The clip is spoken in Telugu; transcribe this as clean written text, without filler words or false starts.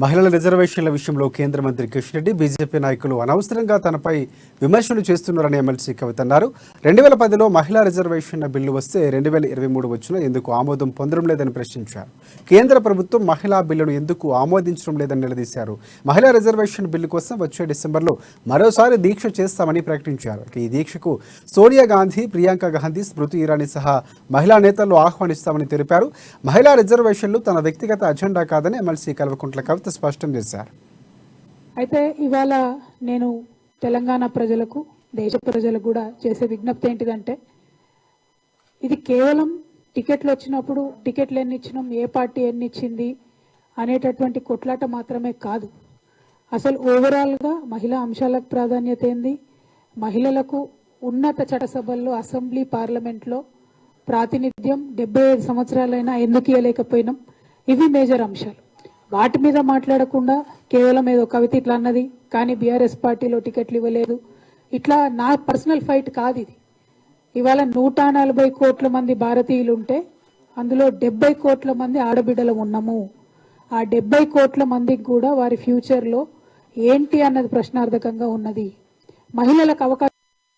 మహిళల రిజర్వేషన్ల విషయంలో కేంద్ర మంత్రి కిషన్ రెడ్డి బీజేపీ నాయకులు అనవసరంగా తనపై విమర్శలు చేస్తున్నారని ఎమ్మెల్సీ కవిత అన్నారు. 2010లో మహిళా రిజర్వేషన్ల బిల్లు వస్తే 2023 వచ్చినా ఎందుకు ఆమోదం పొందడం లేదని ప్రశ్నించారు. కేంద్ర ప్రభుత్వం మహిళా బిల్లును ఎందుకు ఆమోదించడం లేదని నిలదీశారు. మహిళా రిజర్వేషన్ బిల్లు కోసం వచ్చే డిసెంబర్లో మరోసారి దీక్ష చేస్తామని ప్రకటించారు. ఈ దీక్షకు సోనియా గాంధీ, ప్రియాంక గాంధీ, స్మృతి ఇరానీ సహా మహిళా నేతలను ఆహ్వానిస్తామని తెలిపారు. మహిళా రిజర్వేషన్లు తన వ్యక్తిగత అజెండా కాదని ఎమ్మెల్సీ కల్వకుంట్ల కవిత స్పష్టం చేశారు. అయితే ఇవాళ నేను తెలంగాణ ప్రజలకు, దేశ ప్రజలకు కూడా చేసే విజ్ఞప్తి ఏంటిదంటే, ఇది కేవలం టికెట్లు వచ్చినప్పుడు టికెట్లు ఎన్ని ఇచ్చినాం, ఏ పార్టీ ఎన్ని ఇచ్చింది అనేటటువంటి కొట్లాట మాత్రమే కాదు. అసలు ఓవరాల్గా మహిళా అంశాలకు ప్రాధాన్యత ఏంది, మహిళలకు ఉన్నత చట్టసభల్లో, అసెంబ్లీ, పార్లమెంట్లో ప్రాతినిధ్యం 75 సంవత్సరాలైనా ఎందుకు ఇవ్వలేకపోయినాం, ఇవి మేజర్ అంశాలు. వాటి మీద మాట్లాడకుండా కేవలం ఏదో కవిత ఇట్లా అన్నది కానీ బీఆర్ఎస్ పార్టీలో టికెట్లు ఇవ్వలేదు, ఇట్లా నా పర్సనల్ ఫైట్ కాదు ఇది. ఇవాళ 140 కోట్ల మంది భారతీయులు ఉంటే అందులో 70 కోట్ల మంది ఆడబిడ్డలు ఉన్నాము. ఆ 70 కోట్ల మందికి కూడా వారి ఫ్యూచర్లో ఏంటి అన్నది ప్రశ్నార్థకంగా ఉన్నది. మహిళలకు అవకాశం